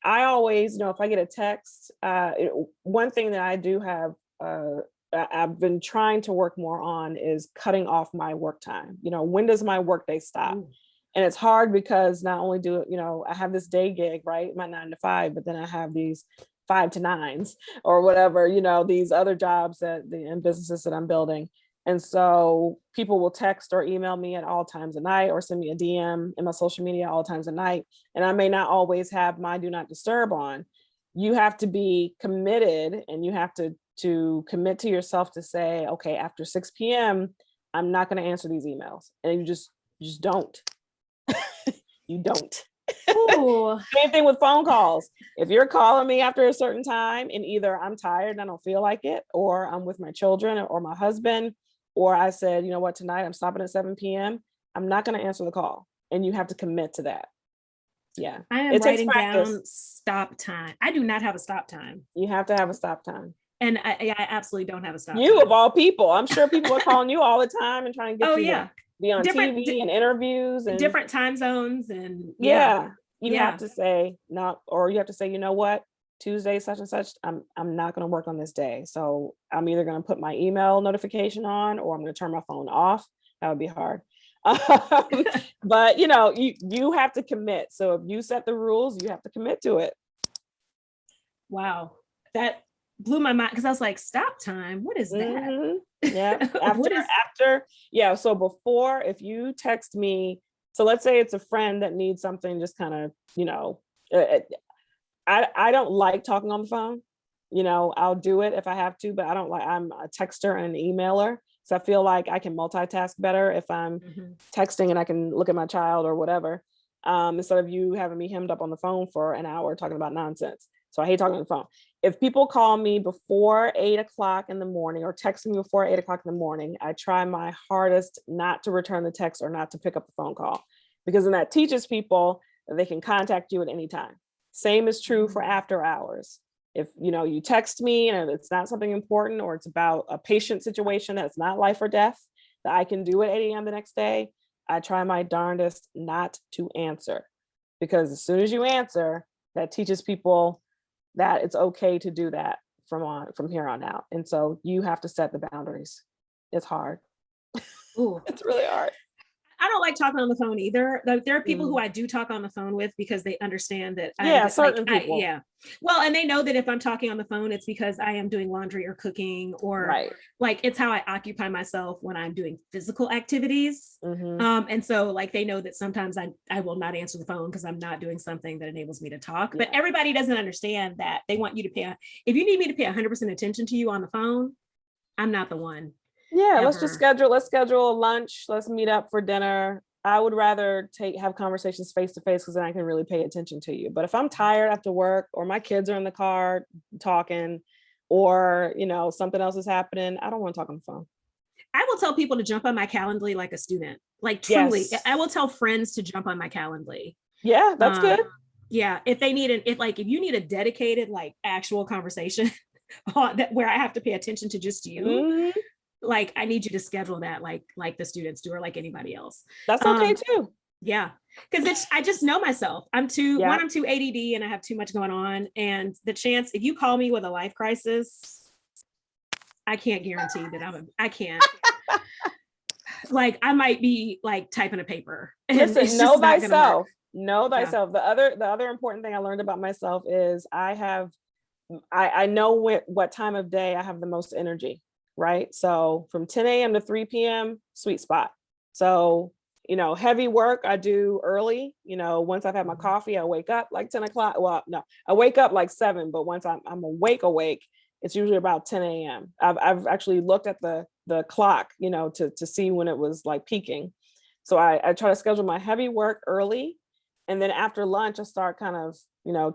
I always, if I get a text, one thing that I do have, I've been trying to work more on is cutting off my work time. When does my workday stop? Ooh. And it's hard because not only do, I have this day gig, right? My 9 to 5, but then I have these 5 to 9s or whatever, these other jobs and businesses that I'm building. And so people will text or email me at all times of night, or send me a DM in my social media all times of night. And I may not always have my do not disturb on. You have to be committed, and you have to commit to yourself to say, okay, after 6 p.m., I'm not going to answer these emails. And you just don't. You don't. Same thing with phone calls. If you're calling me after a certain time and either I'm tired and I don't feel like it, or I'm with my children or my husband, or I said, you know what, tonight I'm stopping at 7 p.m., I'm not going to answer the call. And you have to commit to that. Yeah. I am writing down stop time. I do not have a stop time. You have to have a stop time. And I absolutely don't have a stop time. You of all people. I'm sure people are calling you all the time and trying to get you to be on TV and interviews and different time zones. And you have to say no, or you have to say, you know what, Tuesday such and such, I'm not going to work on this day. So I'm either going to put my email notification on, or I'm going to turn my phone off. That would be hard. But you have to commit. So if you set the rules, you have to commit to it. Wow. That blew my mind, because I was like, stop time. What is that? Yeah. After. So before, if you text me, so let's say it's a friend that needs something just kind of, I don't like talking on the phone. You know, I'll do it if I have to, but I'm a texter and an emailer. So I feel like I can multitask better if I'm texting and I can look at my child or whatever, instead of you having me hemmed up on the phone for an hour talking about nonsense. So I hate talking on the phone. If people call me before 8 o'clock in the morning or text me before 8 o'clock in the morning, I try my hardest not to return the text or not to pick up the phone call, because then that teaches people that they can contact you at any time. Same is true for after hours. If you text me and it's not something important, or it's about a patient situation that's not life or death that I can do at 8 a.m. the next day, I try my darndest not to answer, because as soon as you answer, that teaches people that it's okay to do that from here on out. And so you have to set the boundaries. It's hard. Ooh. It's really hard. I don't like talking on the phone either. There are people who I do talk on the phone with because they understand that. Certain people. Well, and they know that if I'm talking on the phone, it's because I am doing laundry or cooking, or like it's how I occupy myself when I'm doing physical activities. And so like they know that sometimes I will not answer the phone because I'm not doing something that enables me to talk. But everybody doesn't understand that. They want you to pay. If you need me to pay 100% attention to you on the phone, I'm not the one. Yeah, let's schedule a lunch. Let's meet up for dinner. I would rather have conversations face to face, because then I can really pay attention to you. But if I'm tired after work, or my kids are in the car talking, or something else is happening, I don't want to talk on the phone. I will tell people to jump on my Calendly like a student. Like truly, I will tell friends to jump on my Calendly. Yeah, that's good. Yeah, if they need if you need a dedicated like actual conversation where I have to pay attention to just you. Like I need you to schedule that like the students do, or like anybody else. That's okay too. Yeah. Because I just know myself. I'm too ADD and I have too much going on. And the chance, if you call me with a life crisis, I can't guarantee that I can't. Like I might be like typing a paper. Listen, know thyself. Know thyself. The other important thing I learned about myself is I know what time of day I have the most energy. Right. So from 10 a.m. to 3 p.m., sweet spot. So, heavy work I do early. Once I've had my coffee, I wake up like 10 o'clock. Well, no, I wake up like 7, but once I'm awake, it's usually about 10 a.m. I've actually looked at the clock, to see when it was like peaking. So I try to schedule my heavy work early. And then after lunch, I start kind of,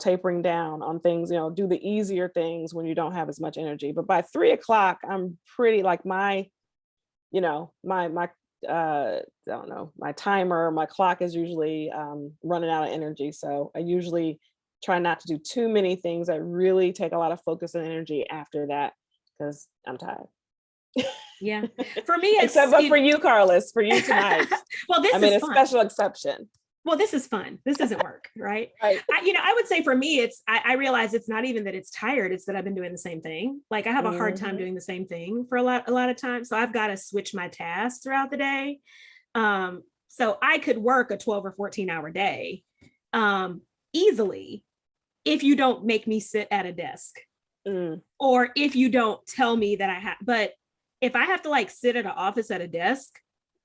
tapering down on things, do the easier things when you don't have as much energy. But by 3 o'clock, I'm pretty like my timer, my clock is usually running out of energy. So I usually try not to do too many things that really take a lot of focus and energy after that, because I'm tired. Yeah. For me, it's for you, Carlos, for you tonight. Well, this is fun. Special exception. Well, this is fun. This isn't work, right? Right. I would say for me, I realize it's not even that it's tired. It's that I've been doing the same thing. Like I have a hard time doing the same thing for a lot of times. So I've got to switch my tasks throughout the day. So I could work a 12 or 14-hour day easily if you don't make me sit at a desk, or if you don't tell me that I have. But if I have to like sit at an office at a desk,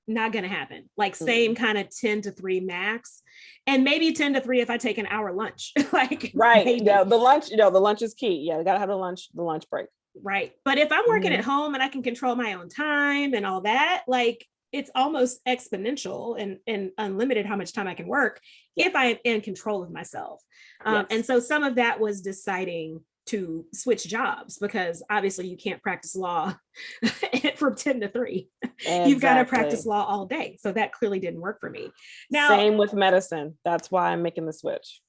not going to happen. Like same kind of 10 to 3 max, and maybe 10 to 3 if I take an hour lunch. Like right. Yeah, the lunch is key. Yeah, you got to have the lunch break. Right. But if I'm working at home and I can control my own time and all that, like it's almost exponential and unlimited how much time I can work if I am in control of myself. And so some of that was deciding to switch jobs, because obviously you can't practice law from 10 to 3. Exactly. You've got to practice law all day. So that clearly didn't work for me. Now, same with medicine. That's why I'm making the switch.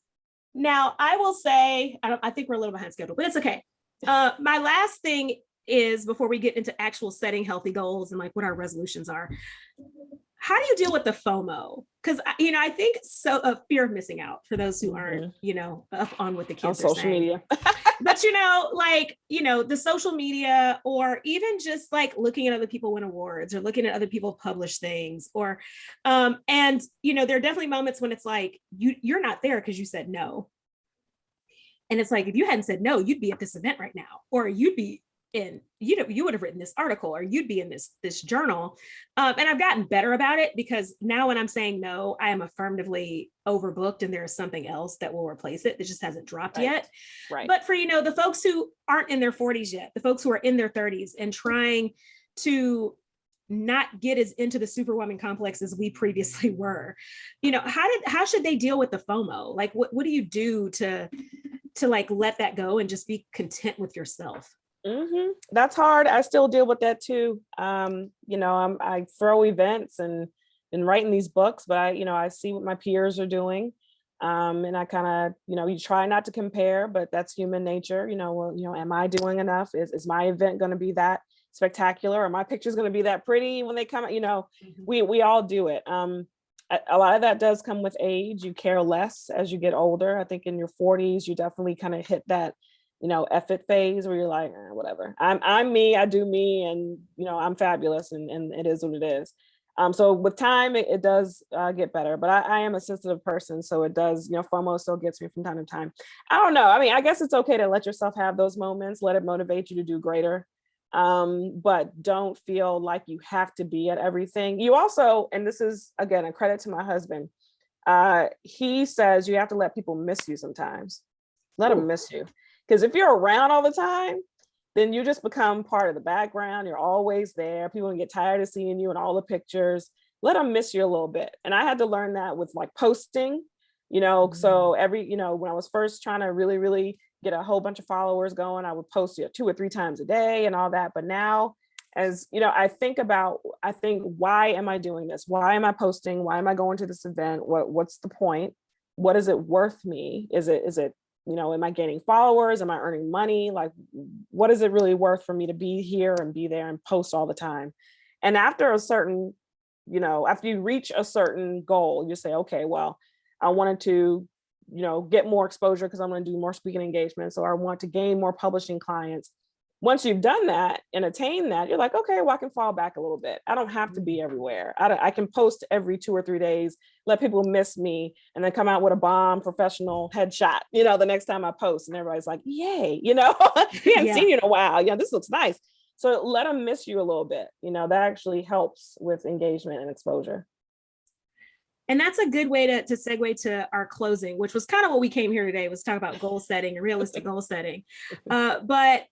Now, I will say, I think we're a little behind schedule, but it's okay. My last thing is, before we get into actual setting healthy goals and like what our resolutions are, how do you deal with the FOMO? Because I think fear of missing out for those who aren't up on what the kids on are social saying. Media. But the social media, or even just like looking at other people win awards, or looking at other people publish things, or there are definitely moments when it's like you're not there because you said no. And it's like, if you hadn't said no, you'd be at this event right now, or you'd be and you would have written this article, or you'd be in this journal. And I've gotten better about it, because now when I'm saying no, I am affirmatively overbooked and there is something else that will replace it that just hasn't dropped yet. Right. But for, the folks who aren't in their 40s yet, the folks who are in their 30s and trying to not get as into the Superwoman complex as we previously were, how should they deal with the FOMO? Like, what do you do to like let that go and just be content with yourself? That's hard. I still deal with that too. I throw events and writing these books, but I see what my peers are doing. And I kind of, you try not to compare, but that's human nature. Am I doing enough? Is my event going to be that spectacular? Or my picture's going to be that pretty when they come out? We all do it. A lot of that does come with age. You care less as you get older. I think in your 40s, you definitely kind of hit that, F it phase where you're like, whatever. I'm me, I do me, and I'm fabulous, and it is what it is. So with time, it does get better, but I am a sensitive person, so it does, FOMO still gets me from time to time. I don't know. I mean, I guess it's okay to let yourself have those moments, let it motivate you to do greater. But don't feel like you have to be at everything. You also, and this is again a credit to my husband, he says you have to let people miss you sometimes. Let them miss you. Because if you're around all the time, then you just become part of the background. You're always there. People get tired of seeing you in all the pictures. Let them miss you a little bit. And I had to learn that with like posting, so every, when I was first trying to really, really get a whole bunch of followers going, I would post 2 or 3 times a day and all that. But now, as I think, why am I doing this? Why am I posting? Why am I going to this event? What's the point? What is it worth me? Is it am I gaining followers? Am I earning money? Like, what is it really worth for me to be here and be there and post all the time? And after a certain, after you reach a certain goal, you say, okay, well, I wanted to, get more exposure because I'm going to do more speaking engagements, or I want to gain more publishing clients. Once you've done that and attained that, you're like, okay, well, I can fall back a little bit. I don't have to be everywhere. I can post every 2 or 3 days, let people miss me, and then come out with a bomb professional headshot, the next time I post, and everybody's like, yay, we haven't seen you in a while. This looks nice. So let them miss you a little bit. That actually helps with engagement and exposure. And that's a good way to segue to our closing, which was kind of what we came here today, was talk about goal setting and realistic goal setting. But,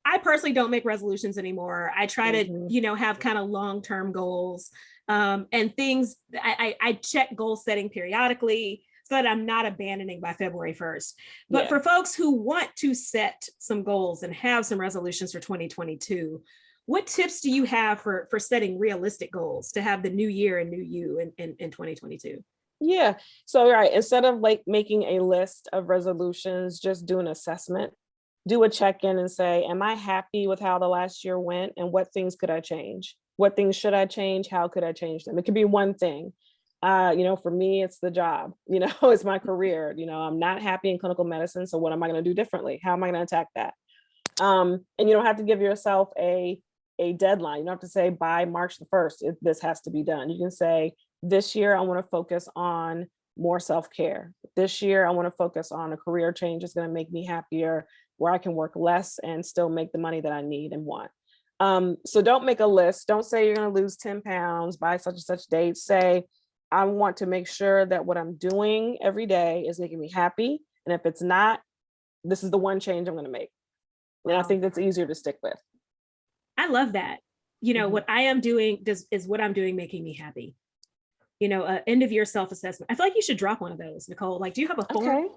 I personally don't make resolutions anymore. I try to, have kind of long-term goals and things. I check goal setting periodically so that I'm not abandoning by February 1st. But for folks who want to set some goals and have some resolutions for 2022, what tips do you have for setting realistic goals to have the new year and new you in 2022? Yeah. So, right. Instead of like making a list of resolutions, just do an assessment, do a check-in and say, am I happy with how the last year went? And what things could I change? What things should I change? How could I change them? It could be one thing. For me, it's the job, it's my career. I'm not happy in clinical medicine. So what am I going to do differently? How am I going to attack that? And you don't have to give yourself a deadline. You don't have to say by March the 1st, this has to be done. You can say, this year, I want to focus on more self-care. This year, I want to focus on a career change that's going to make me happier, where I can work less and still make the money that I need and want. So don't make a list. Don't say you're going to lose 10 pounds by such and such date. Say, I want to make sure that what I'm doing every day is making me happy. And if it's not, this is the one change I'm going to make. And I think that's easier to stick with. I love that. What I am doing is what I'm doing making me happy. End of year self-assessment. I feel like you should drop one of those, Nicole. Like, do you have a form? Okay.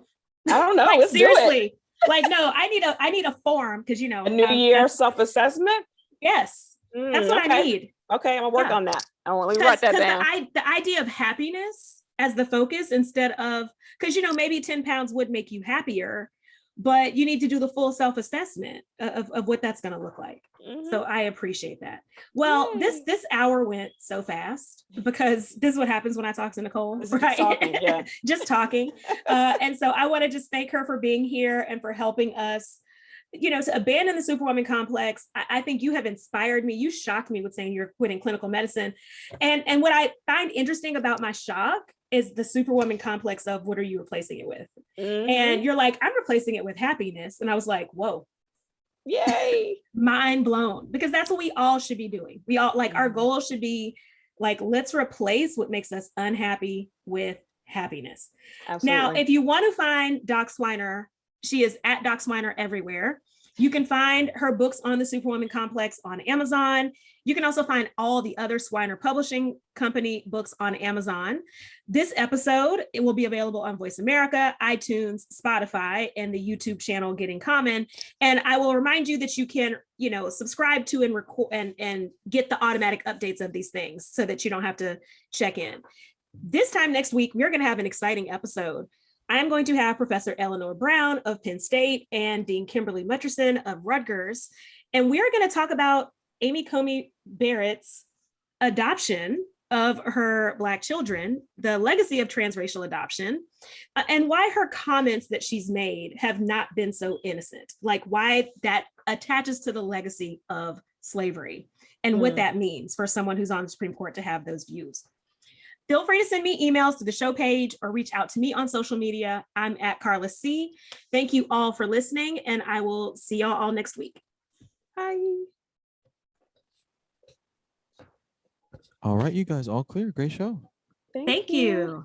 I don't know. Like, Let's seriously. Like, no, I need a form, because a new year self-assessment. Yes, that's what I need. Okay, I'm gonna work on that. Let me write that down. The idea of happiness as the focus, instead of, because maybe 10 pounds would make you happier, but you need to do the full self-assessment of what that's going to look like. So I appreciate that. Well, this hour went so fast, because this is what happens when I talk to Nicole, right? Just talking, yeah. Just talking. And so I want to just thank her for being here and for helping us, to abandon the Superwoman complex. I think you have inspired me. You shocked me with saying you're quitting clinical medicine. And what I find interesting about my shock is the Superwoman complex of, what are you replacing it with? And you're like, I'm replacing it with happiness. And I was like, whoa, Yay. Mind blown, because that's what we all should be doing. We all like our goal should be like, let's replace what makes us unhappy with happiness. Absolutely. Now, if you want to find Doc Swiner, she is at Doc Swiner everywhere. You can find her books on the Superwoman Complex on Amazon. You can also find all the other Swiner Publishing Company books on Amazon. This episode, it will be available on Voice America, iTunes, Spotify, and the YouTube channel Getting Common. And I will remind you that you can, subscribe to and record and get the automatic updates of these things so that you don't have to check in. This time next week, we're going to have an exciting episode. I'm going to have Professor Eleanor Brown of Penn State and Dean Kimberly Mutcherson of Rutgers. And we're going to talk about Amy Comey Barrett's adoption of her Black children, the legacy of transracial adoption, and why her comments that she's made have not been so innocent, like why that attaches to the legacy of slavery and what that means for someone who's on the Supreme Court to have those views. Feel free to send me emails to the show page or reach out to me on social media. I'm at Carla C. Thank you all for listening, and I will see y'all all next week. Bye. All right, you guys all clear. Great show. Thank you.